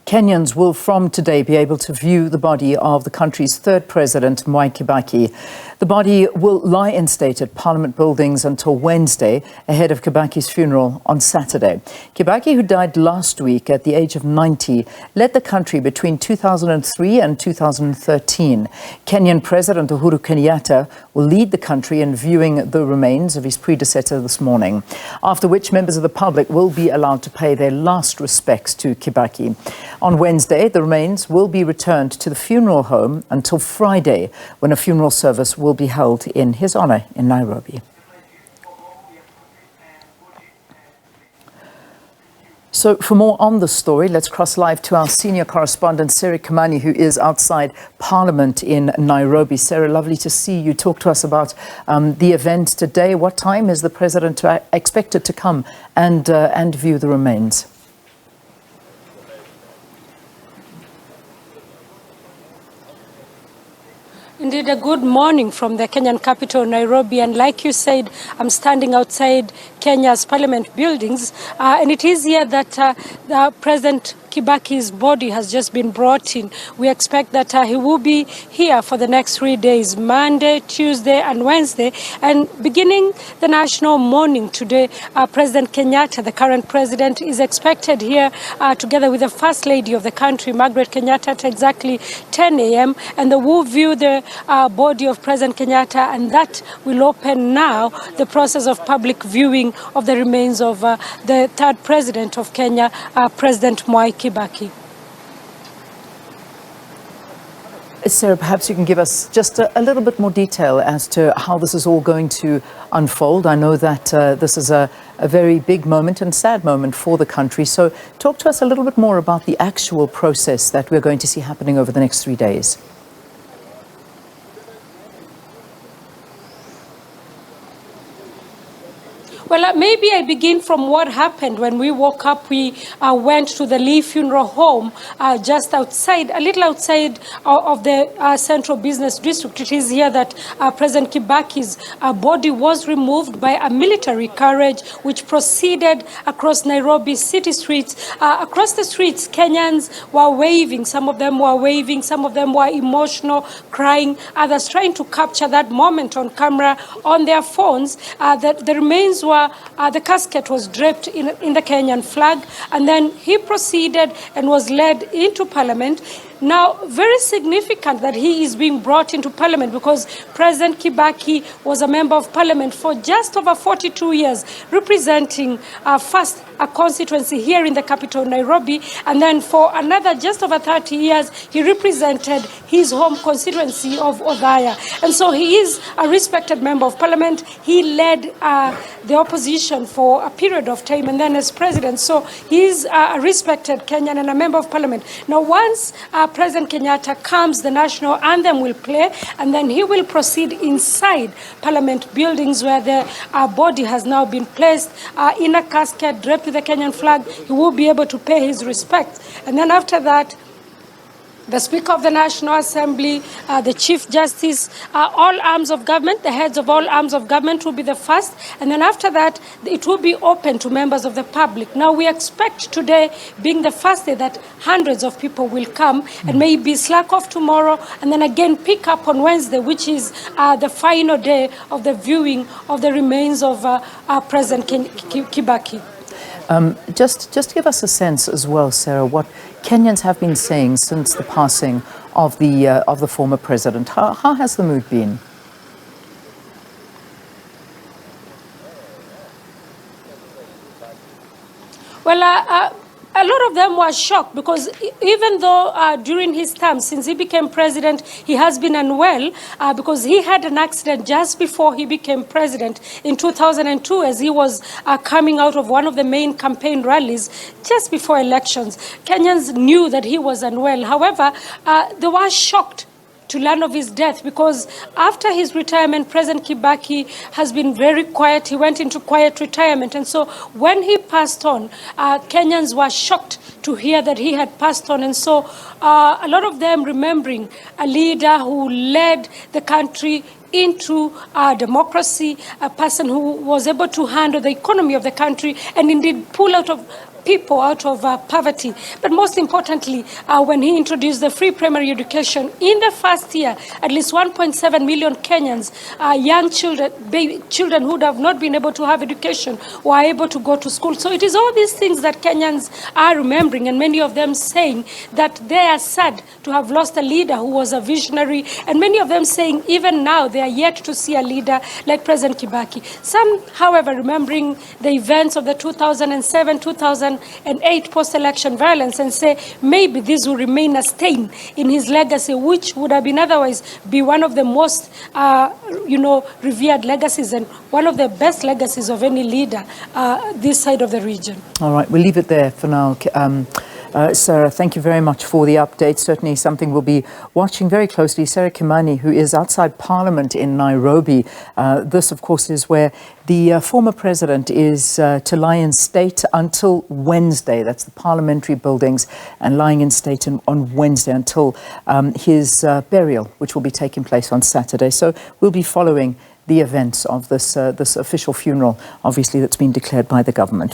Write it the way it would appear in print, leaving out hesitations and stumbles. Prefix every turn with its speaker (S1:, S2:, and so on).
S1: Kenyans will from today be able to view the body of the country's third president, Mwai Kibaki. The body will lie in state at Parliament buildings until Wednesday, ahead of Kibaki's funeral on Saturday. Kibaki, who died last week at the age of 90, led the country between 2003 and 2013. Kenyan President Uhuru Kenyatta will lead the country in viewing the remains of his predecessor this morning, after which members of the public will be allowed to pay their last respects to Kibaki. On Wednesday, the remains will be returned to the funeral home until Friday, when a funeral service will be held in his honor in Nairobi. So for more on the story, let's cross live to our senior correspondent, Sarah Kamani, who is outside Parliament in Nairobi. Sarah, lovely to see you. Talk to us about the event today. What time is the president expected to come and view the remains?
S2: Indeed, a good morning from the Kenyan capital, Nairobi. And like you said, I'm standing outside Kenya's parliament buildings. And it is here that the President Kibaki's body has just been brought in. We expect that he will be here for the next 3 days, Monday, Tuesday and Wednesday. And beginning the national mourning today, President Kenyatta, the current president, is expected here together with the First Lady of the country, Margaret Kenyatta, at exactly 10 a.m. And they will view the body of President Kenyatta, and that will open now the process of public viewing of the remains of the third president of Kenya, President Mwai Kibaki.
S1: Sarah, perhaps you can give us just a little bit more detail as to how this is all going to unfold. I know that this is a very big moment and sad moment for the country. So talk to us a little bit more about the actual process that we're going to see happening over the next 3 days.
S2: Well, maybe I begin from what happened when we woke up. We went to the Lee Funeral Home just outside, a little outside of the Central Business District. It is here that President Kibaki's body was removed by a military carriage, which proceeded across Nairobi city streets. Across the streets, Kenyans were waving. Some of them were waving. Some of them were emotional, crying. Others trying to capture that moment on camera on their phones. The remains were the casket was draped in the Kenyan flag, and then he proceeded and was led into Parliament. Now, very significant that he is being brought into Parliament because President Kibaki was a member of Parliament for just over 42 years, representing first a constituency here in the capital, Nairobi, and then for another just over 30 years, he represented his home constituency of Othaya. And so he is a respected member of Parliament. He led the opposition for a period of time, and then as president. So he is a respected Kenyan and a member of Parliament. Now, once President Kenyatta comes, the national anthem will play, and then he will proceed inside Parliament buildings where the body has now been placed in a casket draped with the Kenyan flag. He will be able to pay his respects. And then after that, the Speaker of the National Assembly, the Chief Justice, all arms of government, the heads of all arms of government will be the first. And then after that, it will be open to members of the public. Now, we expect today, being the first day, that hundreds of people will come and maybe slack off tomorrow and then again pick up on Wednesday, which is the final day of the viewing of the remains of President Kibaki.
S1: Just give us a sense as well, Sarah, what Kenyans have been saying since the passing of the former president. How has the mood been?
S2: Well, a lot of them were shocked because even though during his term, since he became president, he has been unwell because he had an accident just before he became president in 2002 as he was coming out of one of the main campaign rallies just before elections. Kenyans knew that he was unwell. However, they were shocked to learn of his death because after his retirement, President Kibaki has been very quiet. He went into quiet retirement. And so when he passed on, Kenyans were shocked to hear that he had passed on. And so a lot of them remembering a leader who led the country into democracy, a person who was able to handle the economy of the country and indeed pull out of people out of poverty. But most importantly, when he introduced the free primary education, in the first year, at least 1.7 million Kenyans, young children, children who would have not been able to have education, were able to go to school. So it is all these things that Kenyans are remembering, and many of them saying that they are sad to have lost a leader who was a visionary, and many of them saying even now they are yet to see a leader like President Kibaki. Some, however, remembering the events of the 2007-2008 post-election violence and say maybe this will remain a stain in his legacy, which would have been otherwise be one of the most, revered legacies and one of the best legacies of any leader this side of the region.
S1: All right, we'll leave it there for now. Sarah, thank you very much for the update. Certainly something we'll be watching very closely. Sarah Kimani, who is outside Parliament in Nairobi. This, of course, is where the former president is to lie in state until Wednesday. That's the parliamentary buildings, and lying in state on Wednesday until his burial, which will be taking place on Saturday. So we'll be following the events of this official funeral, obviously, that's been declared by the government.